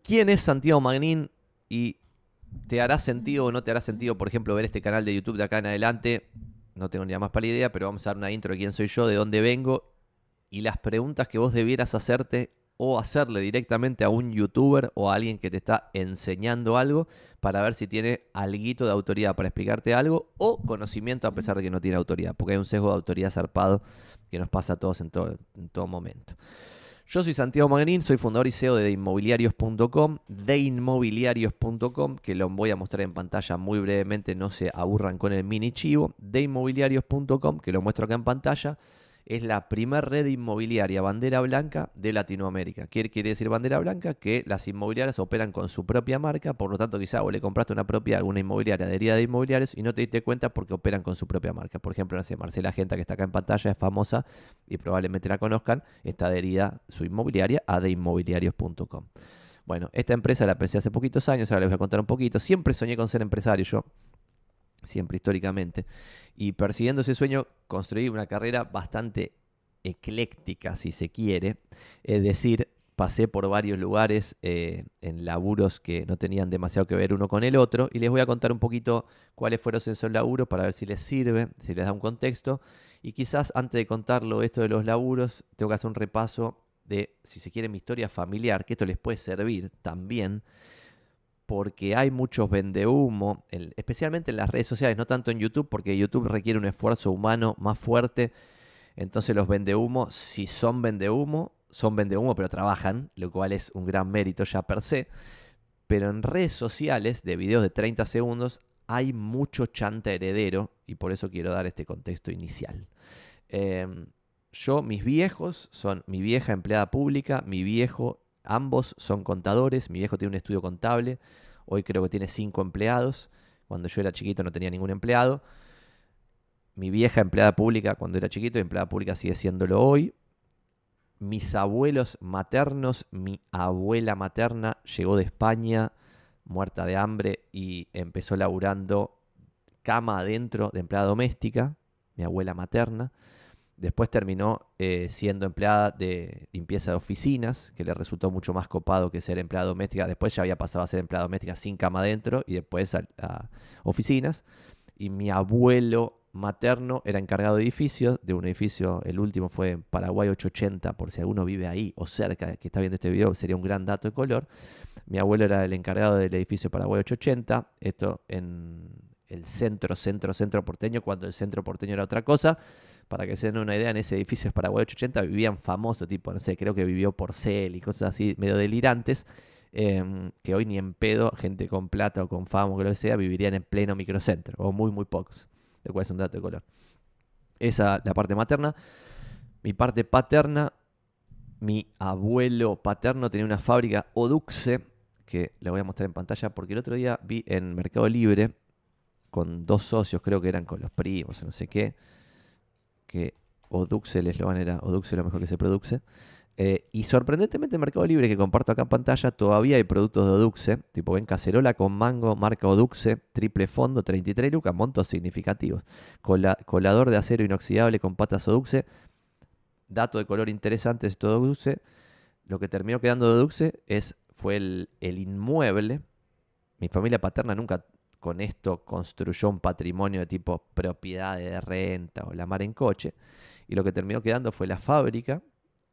¿Quién es Santiago Magnin? Y te hará sentido o no te hará sentido, por ejemplo, ver este canal de YouTube de acá en adelante. No tengo ni la más pálida idea, pero vamos a dar una intro de quién soy yo, de dónde vengo y las preguntas que vos debieras hacerte o hacerle directamente a un youtuber o a alguien que te está enseñando algo para ver si tiene alguito de autoridad para explicarte algo o conocimiento a pesar de que no tiene autoridad, porque hay un sesgo de autoridad zarpado que nos pasa a todos en todo momento. Yo soy Santiago Magnin, soy fundador y CEO de Inmobiliarios.com, que lo voy a mostrar en pantalla muy brevemente, no se aburran con el mini chivo. Inmobiliarios.com, que lo muestro acá en pantalla, es la primera red inmobiliaria bandera blanca de Latinoamérica. ¿Qué quiere decir bandera blanca? Que las inmobiliarias operan con su propia marca, por lo tanto quizá vos le compraste una propiedad a alguna inmobiliaria adherida de inmobiliarios y no te diste cuenta porque operan con su propia marca. Por ejemplo, no sé, Marcela Genta, que está acá en pantalla, es famosa y probablemente la conozcan, está adherida su inmobiliaria a deinmobiliarios.com. Bueno, esta empresa la empecé hace poquitos años, ahora les voy a contar un poquito. Siempre soñé con ser empresario yo, siempre históricamente. Y persiguiendo ese sueño construí una carrera bastante ecléctica, si se quiere. Es decir, pasé por varios lugares en laburos que no tenían demasiado que ver uno con el otro. Y les voy a contar un poquito cuáles fueron esos laburos para ver si les sirve, si les da un contexto. Y quizás antes de contarlo esto de los laburos, tengo que hacer un repaso de, si se quiere, mi historia familiar, que esto les puede servir también porque hay muchos vendehumo, especialmente en las redes sociales, no tanto en YouTube, porque YouTube requiere un esfuerzo humano más fuerte. Entonces los vendehumo, si son vendehumo, pero trabajan, lo cual es un gran mérito ya per se. Pero en redes sociales de videos de 30 segundos hay mucho chanta heredero y por eso quiero dar este contexto inicial. Mis viejos son mi vieja empleada pública, mi viejo, ambos son contadores. Mi viejo tiene un estudio contable, hoy creo que tiene 5 empleados. Cuando yo era chiquito no tenía ningún empleado. Mi vieja empleada pública cuando era chiquito y empleada pública sigue siéndolo hoy. Mis abuelos maternos, mi abuela materna llegó de España muerta de hambre y empezó laburando cama adentro de empleada doméstica, mi abuela materna. Después terminó siendo empleada de limpieza de oficinas, que le resultó mucho más copado que ser empleada doméstica. Después ya había pasado a ser empleada doméstica sin cama adentro y después a oficinas. Y mi abuelo materno era encargado de edificios, de un edificio, el último fue en Paraguay 880, por si alguno vive ahí o cerca, que está viendo este video, sería un gran dato de color. Mi abuelo era el encargado del edificio Paraguay 880, esto en el centro porteño, cuando el centro porteño era otra cosa. Para que se den una idea, en ese edificio de Paraguay 880 vivían famosos, tipo, no sé, creo que vivió Porcel y cosas así, medio delirantes, que hoy ni en pedo, gente con plata o con fama o que lo sea, vivirían en pleno microcentro, o muy, muy pocos, lo cual es un dato de color. Esa la parte materna. Mi parte paterna, mi abuelo paterno tenía una fábrica Oduxe, que la voy a mostrar en pantalla, porque el otro día vi en Mercado Libre, con 2 socios, creo que eran con los primos, no sé qué, que Oduxe, el eslogan era Oduxe lo mejor que se produce. Y sorprendentemente en Mercado Libre, que comparto acá en pantalla, todavía hay productos de Oduxe, tipo ven cacerola con mango, marca Oduxe, triple fondo, 33 lucas, montos significativos. Colador de acero inoxidable con patas Oduxe, dato de color interesante, es todo Oduxe. Lo que terminó quedando de Oduxe fue el inmueble. Mi familia paterna nunca con esto construyó un patrimonio de tipo propiedades de renta o la mar en coche. Y lo que terminó quedando fue la fábrica.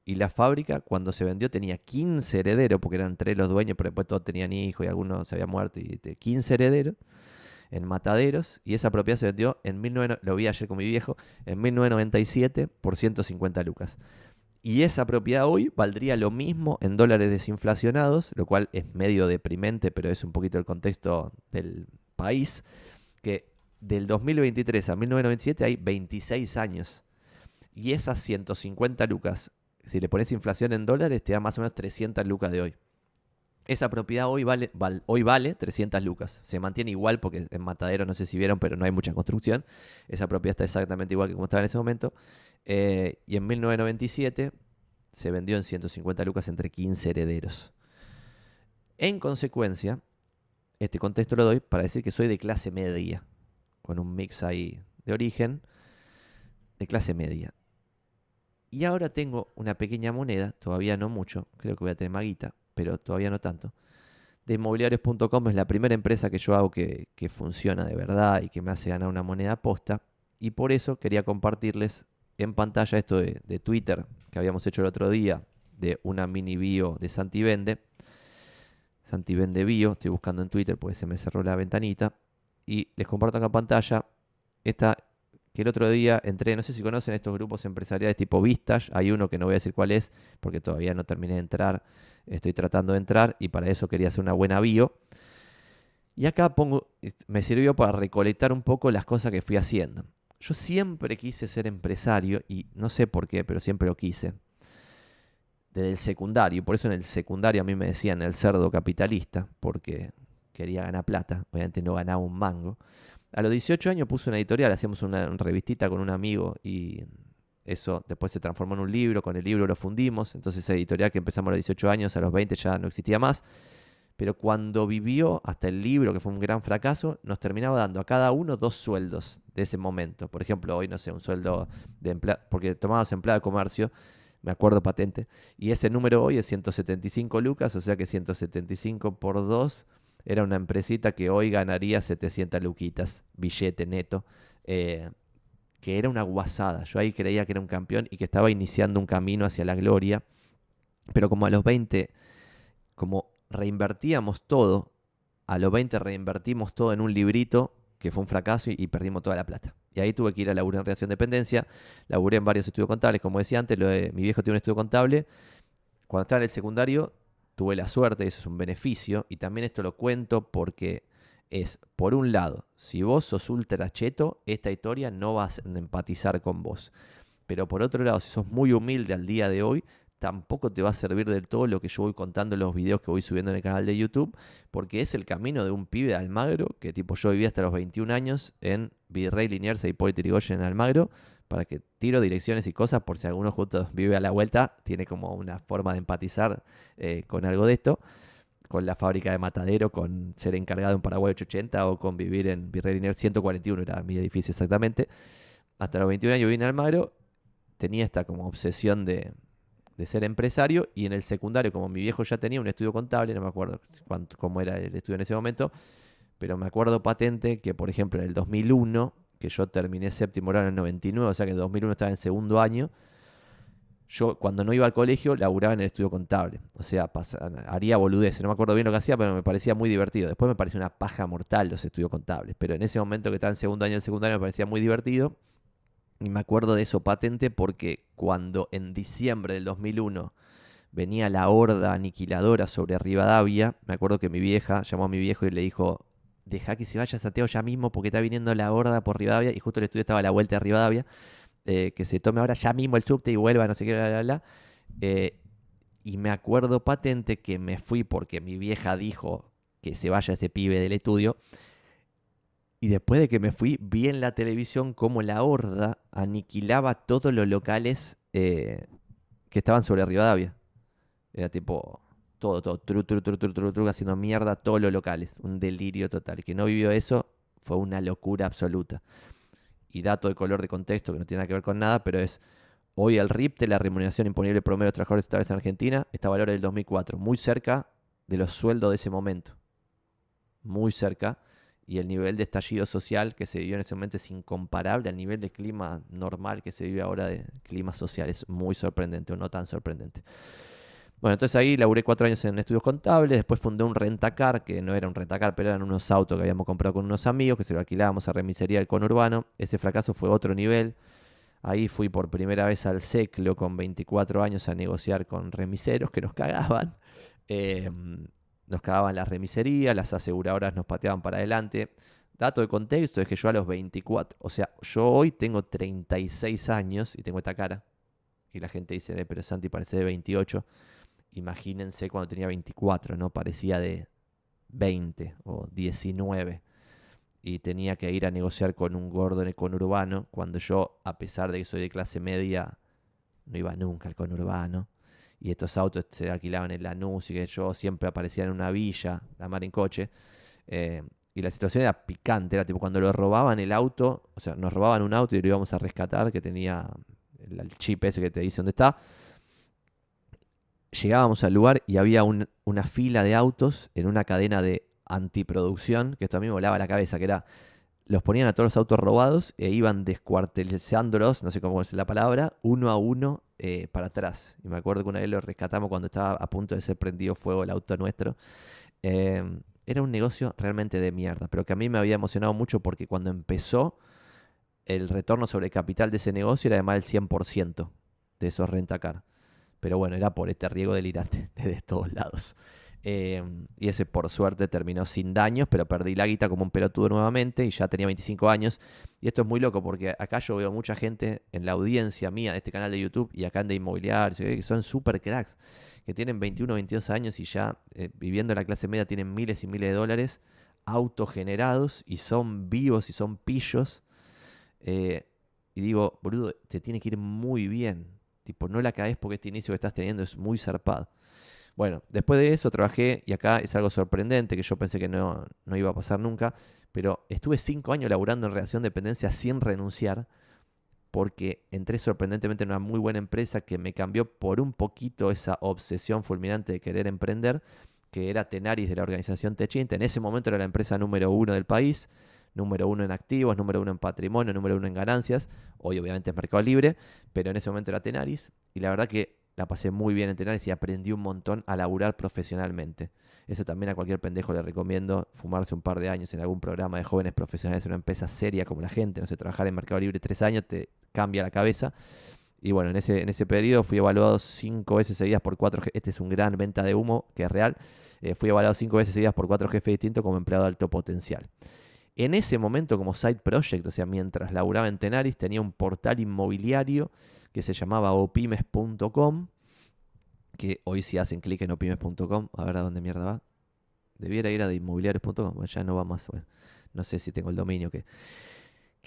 Y la fábrica, cuando se vendió, tenía 15 herederos, porque eran 3 los dueños, pero después todos tenían hijos y algunos se habían muerto. Y 15 herederos en Mataderos. Y esa propiedad se vendió lo vi ayer con mi viejo, en 1997 por 150 lucas. Y esa propiedad hoy valdría lo mismo en dólares desinflacionados, lo cual es medio deprimente, pero es un poquito el contexto del país, que del 2023 a 1997 hay 26 años. Y esas 150 lucas, si le pones inflación en dólares, te da más o menos 300 lucas de hoy. Esa propiedad hoy vale 300 lucas. Se mantiene igual porque en Matadero, no sé si vieron, pero no hay mucha construcción. Esa propiedad está exactamente igual que como estaba en ese momento. Y en 1997 se vendió en 150 lucas entre 15 herederos. En consecuencia, este contexto lo doy para decir que soy de clase media, con un mix ahí de origen, de clase media. Y ahora tengo una pequeña moneda, todavía no mucho, creo que voy a tener más guita, pero todavía no tanto. De inmobiliarios.com es la primera empresa que yo hago que funciona de verdad y que me hace ganar una moneda posta. Y por eso quería compartirles en pantalla esto de Twitter que habíamos hecho el otro día, de una mini bio de Santi Vende. Santi Vende Bio, estoy buscando en Twitter porque se me cerró la ventanita. Y les comparto acá en pantalla esta que el otro día entré, no sé si conocen estos grupos empresariales tipo Vistage, hay uno que no voy a decir cuál es porque todavía no terminé de entrar, estoy tratando de entrar y para eso quería hacer una buena bio. Y acá me sirvió para recolectar un poco las cosas que fui haciendo. Yo siempre quise ser empresario y no sé por qué, pero siempre lo quise. Desde el secundario, por eso en el secundario a mí me decían el cerdo capitalista, porque quería ganar plata, obviamente no ganaba un mango. A los 18 años puse una editorial, hacíamos una revistita con un amigo y eso después se transformó en un libro, con el libro lo fundimos, entonces esa editorial que empezamos a los 18 años, a los 20 ya no existía más, pero cuando vivió hasta el libro, que fue un gran fracaso, nos terminaba dando a cada uno 2 sueldos de ese momento. Por ejemplo, hoy no sé, un sueldo de empleado, porque tomábamos empleado de comercio, me acuerdo patente, y ese número hoy es 175 lucas, o sea que 175 por 2 era una empresita que hoy ganaría 700 luquitas, billete neto, que era una guasada. Yo ahí creía que era un campeón y que estaba iniciando un camino hacia la gloria. Pero como a los 20, como reinvertíamos todo, a los 20 reinvertimos todo en un librito, que fue un fracaso y perdimos toda la plata. Y ahí tuve que ir a laburar en Relación de Dependencia, laburé en varios estudios contables, como decía antes, mi viejo tiene un estudio contable. Cuando estaba en el secundario tuve la suerte, y eso es un beneficio, y también esto lo cuento porque es, por un lado, si vos sos ultra cheto, esta historia no va a empatizar con vos. Pero por otro lado, si sos muy humilde al día de hoy, tampoco te va a servir del todo lo que yo voy contando en los videos que voy subiendo en el canal de YouTube, porque es el camino de un pibe de Almagro, que tipo yo viví hasta los 21 años en Virrey Liniers e Hipólito Yrigoyen en Almagro, para que tiro direcciones y cosas por si alguno justo vive a la vuelta, tiene como una forma de empatizar con algo de esto, con la fábrica de Matadero, con ser encargado en Paraguay 880 o con vivir en Virrey Liniers 141, era mi edificio exactamente. Hasta los 21 años vine a Almagro, tenía esta como obsesión de ser empresario y en el secundario, como mi viejo ya tenía un estudio contable, no me acuerdo cómo era el estudio en ese momento, pero me acuerdo patente que, por ejemplo, en el 2001, que yo terminé séptimo grado en el 99, o sea que en el 2001 estaba en segundo año, yo cuando no iba al colegio laburaba en el estudio contable. O sea, haría boludeces, no me acuerdo bien lo que hacía, pero me parecía muy divertido. Después me parecía una paja mortal los estudios contables, pero en ese momento que estaba en segundo año del secundario me parecía muy divertido. Y me acuerdo de eso patente porque cuando en diciembre del 2001 venía la horda aniquiladora sobre Rivadavia, me acuerdo que mi vieja llamó a mi viejo y le dijo: deja que se vaya Santiago ya mismo porque está viniendo la horda por Rivadavia, y justo el estudio estaba a la vuelta de Rivadavia, que se tome ahora ya mismo el subte y vuelva, no sé qué, bla, bla, bla. Y me acuerdo patente que me fui porque mi vieja dijo que se vaya ese pibe del estudio. Y después de que me fui, vi en la televisión cómo la horda aniquilaba todos los locales que estaban sobre Rivadavia. Era tipo todo, tru, haciendo mierda todos los locales. Un delirio total. El que no vivió eso fue una locura absoluta. Y dato de color de contexto que no tiene nada que ver con nada, pero es: hoy el RIPTE, la remuneración imponible promedio de trabajadores estatales en Argentina, está a valor del 2004, muy cerca de los sueldos de ese momento. Muy cerca. Y el nivel de estallido social que se vivió en ese momento es incomparable al nivel de clima normal que se vive ahora, de clima social. Es muy sorprendente, o no tan sorprendente. Bueno, entonces ahí laburé 4 años en estudios contables, después fundé un rentacar, que no era un rentacar, pero eran unos autos que habíamos comprado con unos amigos, que se lo alquilábamos a remisería del conurbano. Ese fracaso fue otro nivel. Ahí fui por primera vez al Seclo con 24 años a negociar con remiseros que nos cagaban. Nos cagaban las remiserías, las aseguradoras nos pateaban para adelante. Dato de contexto es que yo a los 24, o sea, yo hoy tengo 36 años y tengo esta cara. Y la gente dice: pero Santi parece de 28. Imagínense cuando tenía 24, ¿no? Parecía de 20 o 19. Y tenía que ir a negociar con un gordo en el conurbano, cuando yo, a pesar de que soy de clase media, no iba nunca al conurbano. Y estos autos se alquilaban en Lanús y que yo siempre aparecía en una villa, la mar en coche. Y la situación era picante, era tipo cuando lo robaban el auto, o sea, nos robaban un auto y lo íbamos a rescatar, que tenía el chip ese que te dice dónde está. llegábamos al lugar y había una fila de autos en una cadena de antiproducción, que esto a mí me volaba la cabeza, que era, los ponían a todos los autos robados e iban descuartizándolos, no sé cómo es la palabra, uno a uno para atrás. Y me acuerdo que una vez lo rescatamos cuando estaba a punto de ser prendido fuego el auto nuestro. Eh, Era un negocio realmente de mierda, pero que a mí me había emocionado mucho porque cuando empezó, el retorno sobre el capital de ese negocio era de más del 100% de esos rentacar. Pero bueno, era por este riesgo delirante de todos lados. Y ese por suerte terminó sin daños, pero perdí la guita como un pelotudo nuevamente y ya tenía 25 años. Y esto es muy loco porque acá yo veo mucha gente en la audiencia mía de este canal de YouTube y acá en de Inmobiliarios, que son super cracks, que tienen 21 o 22 años y ya viviendo en la clase media tienen miles y miles de dólares autogenerados y son vivos y son pillos. eh, y digo, boludo, te tiene que ir muy bien. Tipo, no la caes porque este inicio que estás teniendo es muy zarpado. Bueno, después de eso trabajé, y acá es algo sorprendente que yo pensé que no iba a pasar nunca, pero estuve 5 años laburando en relación de dependencia sin renunciar, porque entré sorprendentemente en una muy buena empresa que me cambió por un poquito esa obsesión fulminante de querer emprender, que era Tenaris de la organización Techint. En ese momento era la empresa número 1 del país, número 1 en activos, número 1 en patrimonio, número 1 en ganancias. Hoy obviamente es Mercado Libre, pero en ese momento era Tenaris. Y la verdad que la pasé muy bien en Tenaris y aprendí un montón a laburar profesionalmente. Eso también a cualquier pendejo le recomiendo, fumarse un par de años en algún programa de jóvenes profesionales en una empresa seria como la gente. No sé, trabajar en Mercado Libre 3 años te cambia la cabeza. Y bueno, en ese periodo fui evaluado 5 veces seguidas por 4 jefes. Este es un gran venta de humo, que es real. Fui evaluado 5 veces seguidas por 4 jefes distintos como empleado de alto potencial. En ese momento, como side project, o sea, mientras laburaba en Tenaris, tenía un portal inmobiliario que se llamaba opymes.com, que hoy si hacen clic en opymes.com, a ver a dónde mierda va. Debiera ir a de inmobiliarios.com, bueno, ya no va más. Bueno, no sé si tengo el dominio que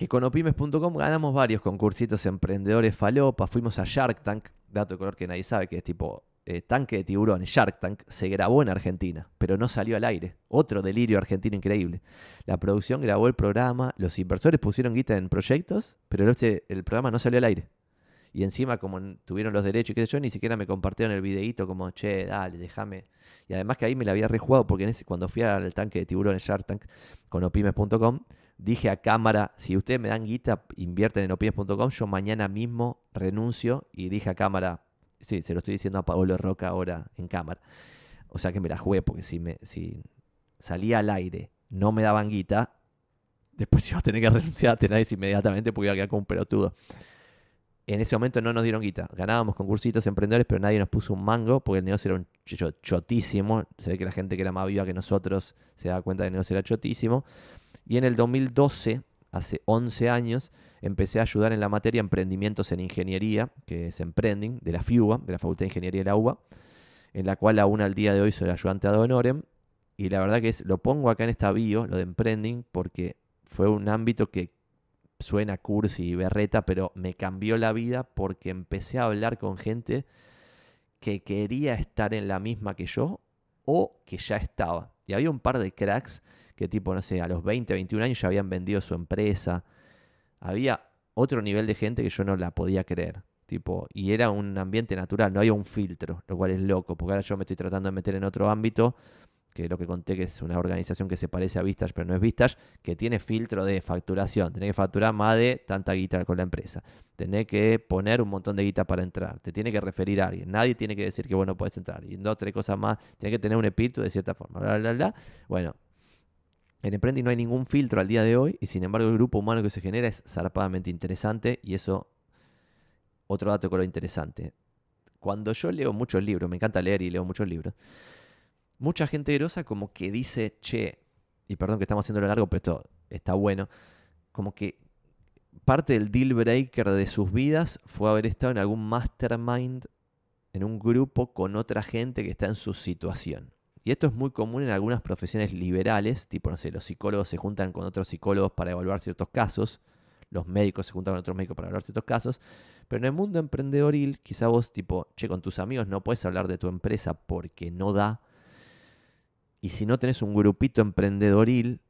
con opymes.com ganamos varios concursitos emprendedores falopa, fuimos a Shark Tank, dato de color que nadie sabe, que es tipo tanque de tiburones. Shark Tank se grabó en Argentina, pero no salió al aire. Otro delirio argentino increíble. La producción grabó el programa, los inversores pusieron guita en proyectos, pero el programa no salió al aire. Y encima, como tuvieron los derechos y qué sé yo, ni siquiera me compartieron el videíto como, che, dale, déjame. Y además que ahí me la había rejugado porque cuando fui al tanque de tiburones Shark Tank con opymes.com, dije a cámara, si ustedes me dan guita, invierten en opymes.com, yo mañana mismo renuncio. Y dije a cámara, sí, se lo estoy diciendo a Paolo Roca ahora en cámara. O sea que me la jugué porque si salía al aire, no me daban guita, después iba a tener que renunciar a Tenaris inmediatamente porque iba a quedar como un pelotudo. En ese momento no nos dieron guita. Ganábamos concursitos emprendedores, pero nadie nos puso un mango porque el negocio era un chotísimo. Se ve que la gente que era más viva que nosotros se daba cuenta que el negocio era chotísimo. Y en el 2012, hace 11 años, empecé a ayudar en la materia emprendimientos en ingeniería, que es Emprending, de la FIUBA, de la Facultad de Ingeniería de la UBA, en la cual aún al día de hoy soy ayudante ad honorem. Y la verdad que lo pongo acá en esta bio, lo de Emprending, porque fue un ámbito que suena cursi y berreta, pero me cambió la vida porque empecé a hablar con gente que quería estar en la misma que yo o que ya estaba. Y había un par de cracks que tipo, no sé, a los 20, 21 años ya habían vendido su empresa. Había otro nivel de gente que yo no la podía creer. Tipo, y era un ambiente natural, no había un filtro, lo cual es loco, porque ahora yo me estoy tratando de meter en otro ámbito que lo que conté que es una organización que se parece a Vistage, pero no es Vistage, que tiene filtro de facturación. Tenés que facturar más de tanta guita con la empresa. Tenés que poner un montón de guita para entrar. Te tiene que referir a alguien. Nadie tiene que decir que vos no podés entrar. Y dos, tres cosas más. Tenés que tener un espíritu de cierta forma. Bla, bla, bla. Bueno, en Emprending no hay ningún filtro al día de hoy y sin embargo el grupo humano que se genera es zarpadamente interesante y eso, otro dato que lo interesante. Cuando yo leo muchos libros, me encanta leer y leo muchos libros, mucha gente grosa como que dice, che, y perdón que estamos haciéndolo largo, pero esto está bueno, como que parte del deal breaker de sus vidas fue haber estado en algún mastermind, en un grupo con otra gente que está en su situación. Y esto es muy común en algunas profesiones liberales, tipo, no sé, los psicólogos se juntan con otros psicólogos para evaluar ciertos casos, los médicos se juntan con otros médicos para evaluar ciertos casos, pero en el mundo emprendedoril, quizá vos, tipo, che, con tus amigos no puedes hablar de tu empresa porque no da. Y si no tenés un grupito emprendedoril,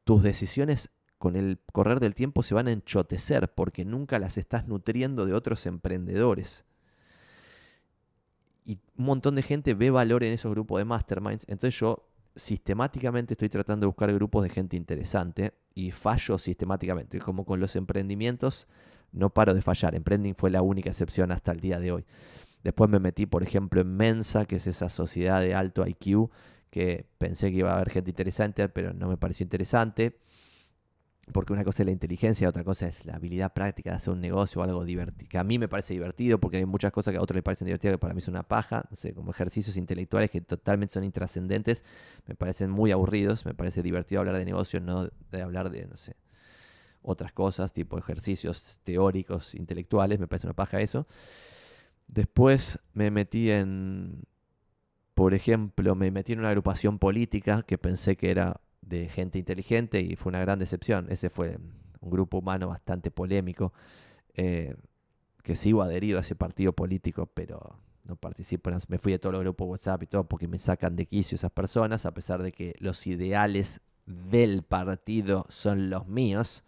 tus decisiones con el correr del tiempo se van a enchotecer porque nunca las estás nutriendo de otros emprendedores. Y un montón de gente ve valor en esos grupos de masterminds. Entonces yo sistemáticamente estoy tratando de buscar grupos de gente interesante y fallo sistemáticamente. Como con los emprendimientos, no paro de fallar. Emprending fue la única excepción hasta el día de hoy. Después me metí, por ejemplo, en Mensa, que es esa sociedad de alto IQ, que pensé que iba a haber gente interesante, pero no me pareció interesante. Porque una cosa es la inteligencia, otra cosa es la habilidad práctica de hacer un negocio o algo divertido. Que a mí me parece divertido, porque hay muchas cosas que a otros les parecen divertidas que para mí es una paja. No sé, como ejercicios intelectuales que totalmente son intrascendentes, me parecen muy aburridos. Me parece divertido hablar de negocios, no de hablar de, no sé, otras cosas, tipo ejercicios teóricos, intelectuales. Me parece una paja eso. Después me metí en, por ejemplo, me metí en una agrupación política que pensé que era de gente inteligente y fue una gran decepción. Ese fue un grupo humano bastante polémico, eh, que sigo adherido a ese partido político, pero no participo. Me fui de todos los grupos WhatsApp y todo porque me sacan de quicio esas personas, a pesar de que los ideales del partido son los míos.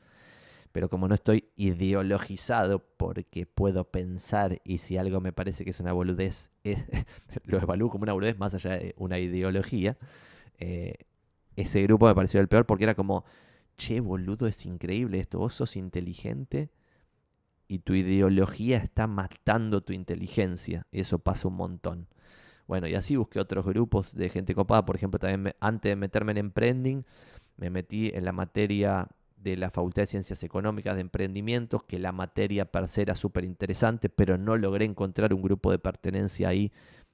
Pero como no estoy ideologizado porque puedo pensar y si algo me parece que es una boludez, lo evalúo como una boludez más allá de una ideología. eh, Ese grupo me pareció el peor porque era como, che, boludo, es increíble esto, vos sos inteligente y tu ideología está matando tu inteligencia. Eso pasa un montón. Bueno, y así busqué otros grupos de gente copada. Por ejemplo, también antes de meterme en Emprending, me metí en la materia de la Facultad de Ciencias Económicas de Emprendimientos, que la materia per se era súper interesante, pero no logré encontrar un grupo de pertenencia ahí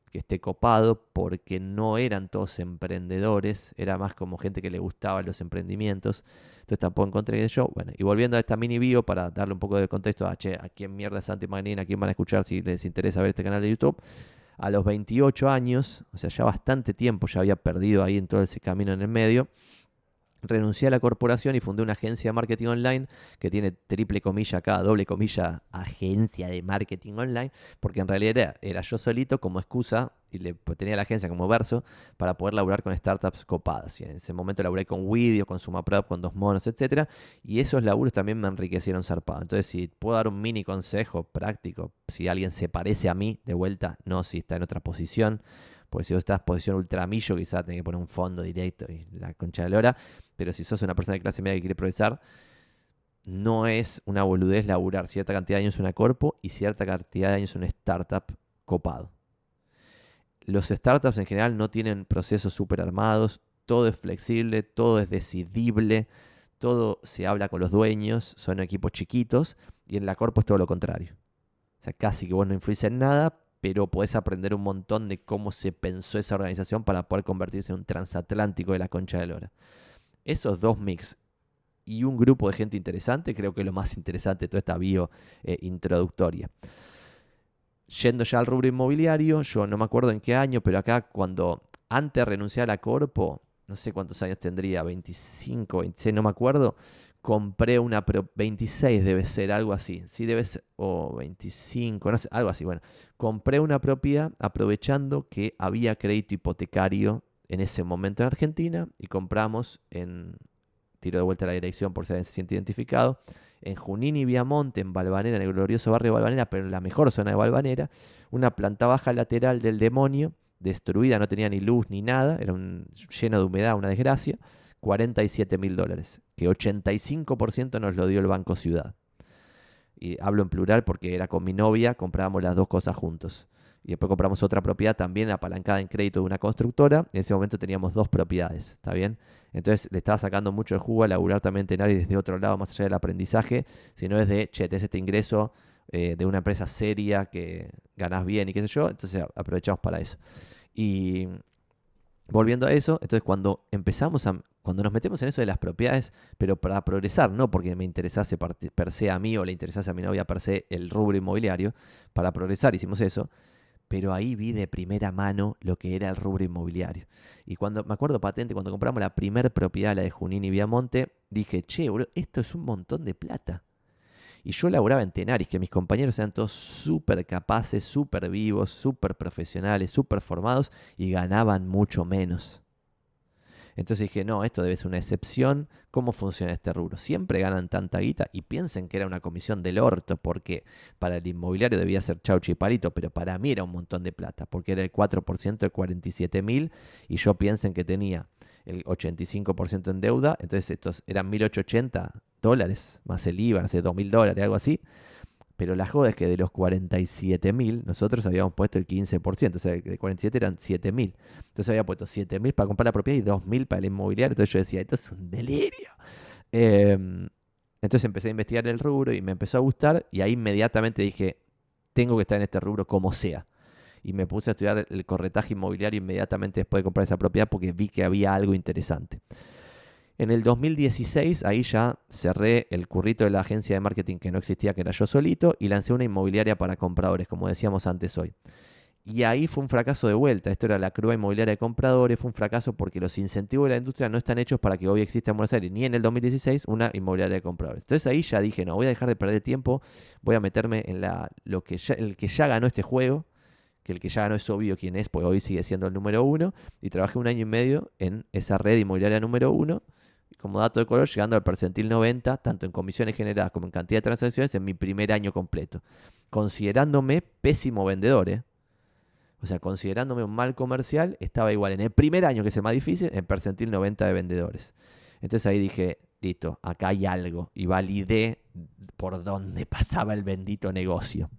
que esté copado, porque no eran todos emprendedores, era más como gente que le gustaban los emprendimientos. Entonces tampoco encontré yo. Bueno, y volviendo a esta mini bio para darle un poco de contexto a, che, a quién mierda es Santi Magnin, a quién van a escuchar si les interesa ver este canal de YouTube. A los 28 años, o sea, ya bastante tiempo ya había perdido ahí en todo ese camino en el medio, renuncié a la corporación y fundé una agencia de marketing online que tiene triple comilla acá, doble comilla, agencia de marketing online, porque en realidad era yo solito como excusa y tenía la agencia como verso para poder laburar con startups copadas. Y en ese momento laburé con Widio, con Sumaprop, con Dos Monos, etcétera, y esos laburos también me enriquecieron zarpado. Entonces, si puedo dar un mini consejo práctico, si alguien se parece a mí, de vuelta, no si está en otra posición, porque si vos estás en posición ultramillo, quizás tenés que poner un fondo directo y la concha de la lora. Pero si sos una persona de clase media que quiere progresar, no es una boludez laburar cierta cantidad de años en una corpo y cierta cantidad de años en una startup copado. Los startups en general no tienen procesos súper armados, todo es flexible, todo es decidible, todo se habla con los dueños, son equipos chiquitos, y en la corpo es todo lo contrario. O sea, casi que vos no influís en nada, pero podés aprender un montón de cómo se pensó esa organización para poder convertirse en un transatlántico de la concha de lora. Esos dos mix y un grupo de gente interesante, creo que es lo más interesante de toda esta bio introductoria. Yendo ya al rubro inmobiliario, yo no me acuerdo en qué año, pero acá cuando antes de renunciar a la corpo, no sé cuántos años tendría, 25, 26, no me acuerdo, compré una, 26 debe ser, algo así, sí debe ser, o 25, no sé, algo así, bueno, compré una propiedad aprovechando que había crédito hipotecario en ese momento en Argentina y compramos en, tiro de vuelta la dirección por si alguien se siente identificado, en Junín y Viamonte, en Valvanera, en el glorioso barrio de Valvanera, pero en la mejor zona de Valvanera, una planta baja lateral del demonio, destruida, no tenía ni luz ni nada, era lleno de humedad, una desgracia, $47.000, que 85% nos lo dio el Banco Ciudad. Y hablo en plural porque era con mi novia, comprábamos las dos cosas juntos. Y después compramos otra propiedad también apalancada en crédito de una constructora. En ese momento teníamos dos propiedades, ¿está bien? Entonces le estaba sacando mucho el jugo a laburar también Tenaris desde otro lado, más allá del aprendizaje, sino desde, che, tenés este ingreso de una empresa seria que ganás bien y qué sé yo, entonces aprovechamos para eso. Y volviendo a eso, entonces cuando nos metemos en eso de las propiedades, pero para progresar, no porque me interesase per se a mí o le interesase a mi novia per se el rubro inmobiliario, para progresar hicimos eso, pero ahí vi de primera mano lo que era el rubro inmobiliario. Y cuando me acuerdo patente, cuando compramos la primer propiedad, la de Junín y Viamonte, dije, che, boludo, esto es un montón de plata. Y yo laburaba en Tenaris, que mis compañeros eran todos súper capaces, súper vivos, súper profesionales, súper formados y ganaban mucho menos. Entonces dije, no, esto debe ser una excepción. ¿Cómo funciona este rubro? Siempre ganan tanta guita y piensen que era una comisión del orto, porque para el inmobiliario debía ser chauchi y palito, pero para mí era un montón de plata, porque era el 4% de 47.000 y yo piensen que tenía el 85% en deuda, entonces estos eran $1.880 más el IVA, no sé, $2.000, algo así. Pero la joda es que de los 47.000, nosotros habíamos puesto el 15%, o sea, de 47 eran 7.000. Entonces había puesto 7.000 para comprar la propiedad y 2.000 para el inmobiliario. Entonces yo decía, esto es un delirio. Entonces empecé a investigar el rubro y me empezó a gustar y ahí inmediatamente dije, tengo que estar en este rubro como sea. Y me puse a estudiar el corretaje inmobiliario inmediatamente después de comprar esa propiedad porque vi que había algo interesante. En el 2016, ahí ya cerré el currito de la agencia de marketing que no existía, que era yo solito, y lancé una inmobiliaria para compradores, como decíamos antes hoy. Y ahí fue un fracaso de vuelta. Esto era la Crua Inmobiliaria de Compradores. Fue un fracaso porque los incentivos de la industria no están hechos para que hoy exista en Buenos Aires, ni en el 2016, una inmobiliaria de compradores. Entonces ahí ya dije, no, voy a dejar de perder tiempo, voy a meterme en el que ya ganó este juego, que el que ya ganó es obvio quién es, porque hoy sigue siendo el número uno, y trabajé 1 año y medio en esa red inmobiliaria número uno, como dato de color, llegando al percentil 90, tanto en comisiones generadas como en cantidad de transacciones, en mi primer año completo. Considerándome pésimo vendedor, ¿eh? O sea, considerándome un mal comercial, estaba igual en el primer año, que es el más difícil, en percentil 90 de vendedores. Entonces ahí dije, listo, acá hay algo. Y validé por dónde pasaba el bendito negocio.